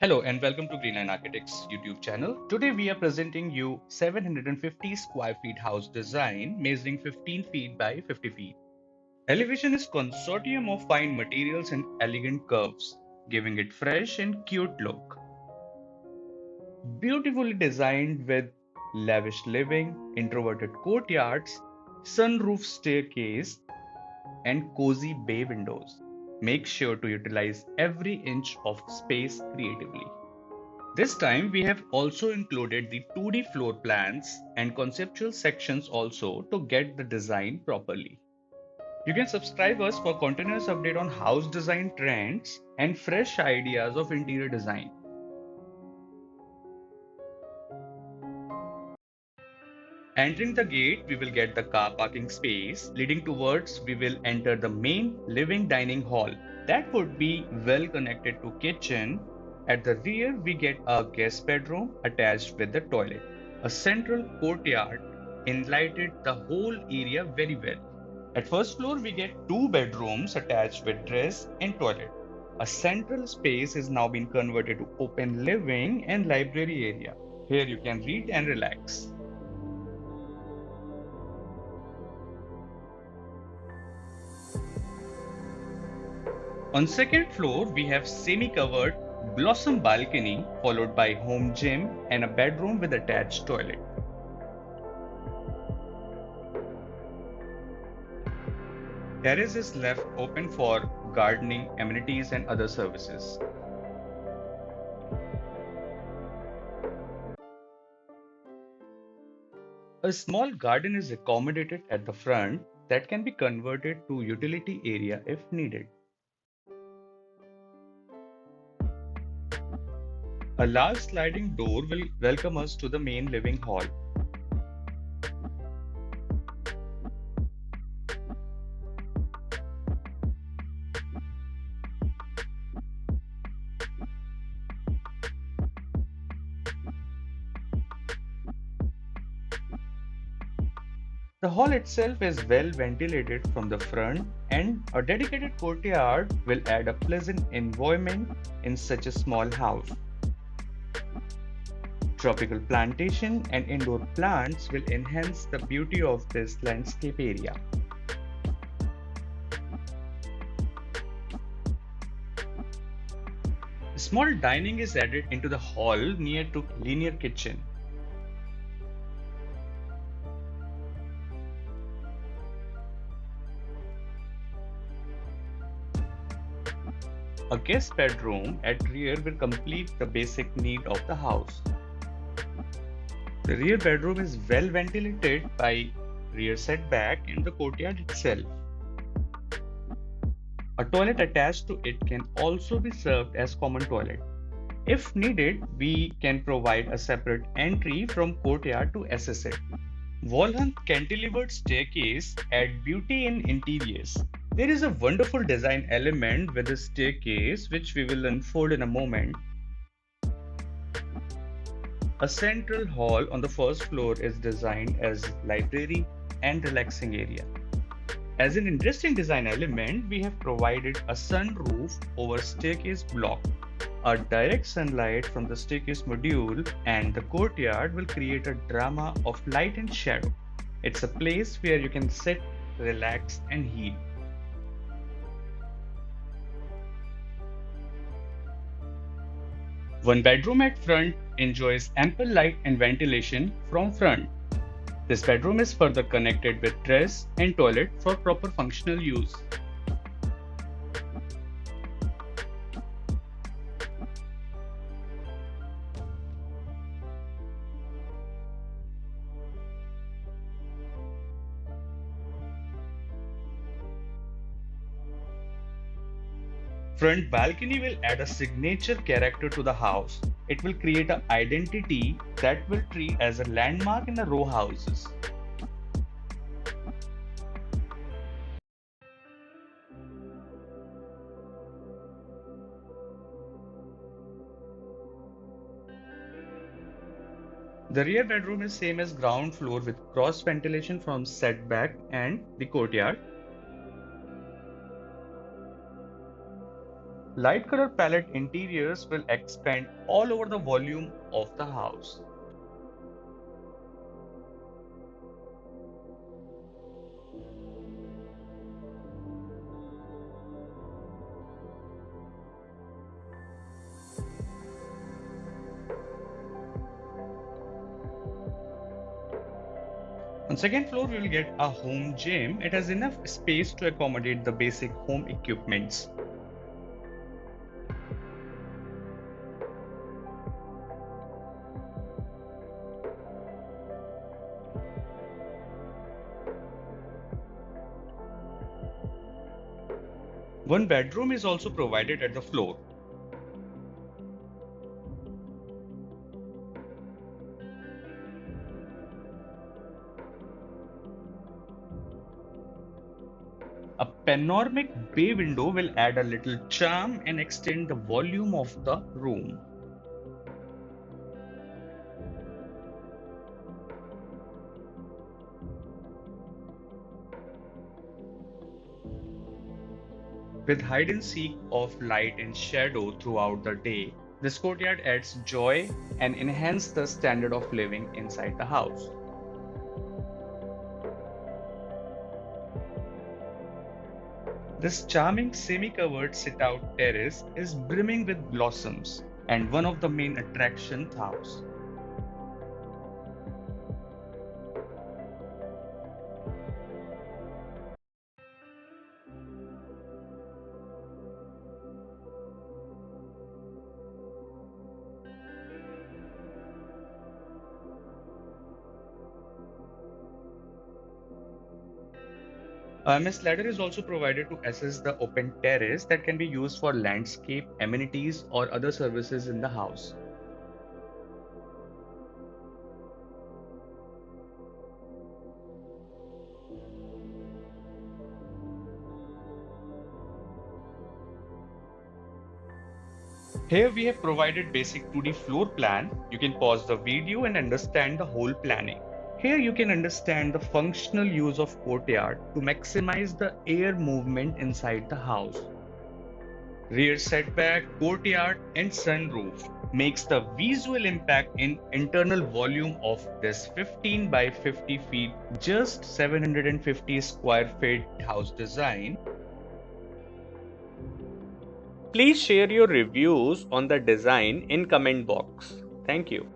Hello and welcome to Greenline Architects YouTube channel. Today we are presenting you 750 square feet house design measuring 15 feet by 50 feet. Elevation is consortium of fine materials and elegant curves, giving it fresh and cute look. Beautifully designed with lavish living, introverted courtyards, sunroof staircase, and cozy bay windows. Make sure to utilize every inch of space creatively. This time we have also included the 2D floor plans and conceptual sections also to get the design properly. You can subscribe us for continuous update on house design trends and fresh ideas of interior design. Entering the gate, we will get the car parking space. Leading towards, we will enter the main living dining hall. That would be well connected to kitchen. At the rear, we get a guest bedroom attached with the toilet. A central courtyard enlightened the whole area very well. At first floor, we get two bedrooms attached with dress and toilet. A central space is now been converted to open living and library area. Here you can read and relax. On second floor, we have semi-covered blossom balcony followed by home gym and a bedroom with attached toilet. Terrace is left open for gardening, amenities and other services. A small garden is accommodated at the front that can be converted to utility area if needed. A large sliding door will welcome us to the main living hall. The hall itself is well ventilated from the front, and a dedicated courtyard will add a pleasant environment in such a small house. Tropical plantation and indoor plants will enhance the beauty of this landscape area. Small dining is added into the hall near to linear kitchen. A guest bedroom at rear will complete the basic need of the house. The rear bedroom is well ventilated by rear setback in the courtyard itself. A toilet attached to it can also be served as common toilet. If needed, we can provide a separate entry from courtyard to access it. Wall-hung cantilevered staircase add beauty in interiors. There is a wonderful design element with the staircase which we will unfold in a moment. A central hall on the first floor is designed as library and relaxing area. As an interesting design element, we have provided a sunroof over staircase block. A direct sunlight from the staircase module and the courtyard will create a drama of light and shadow. It's a place where you can sit, relax and heal. One bedroom at front enjoys ample light and ventilation from front. This bedroom is further connected with dress and toilet for proper functional use. Front balcony will add a signature character to the house. It will create an identity that will treat as a landmark in the row houses. The rear bedroom is same as ground floor with cross ventilation from setback and the courtyard. Light color palette interiors will expand all over the volume of the house. On second floor, we will get a home gym. It has enough space to accommodate the basic home equipments. One bedroom is also provided at the floor. A panoramic bay window will add a little charm and extend the volume of the room. With hide and seek of light and shadow throughout the day, this courtyard adds joy and enhances the standard of living inside the house. This charming semi-covered sit-out terrace is brimming with blossoms and one of the main attractions of the house. A MS ladder is also provided to access the open terrace that can be used for landscape, amenities, or other services in the house. Here we have provided basic 2D floor plan. You can pause the video and understand the whole planning. Here you can understand the functional use of courtyard to maximize the air movement inside the house. Rear setback, courtyard and sunroof makes the visual impact in internal volume of this 15 by 50 feet, just 750 square feet house design. Please share your reviews on the design in comment box. Thank you.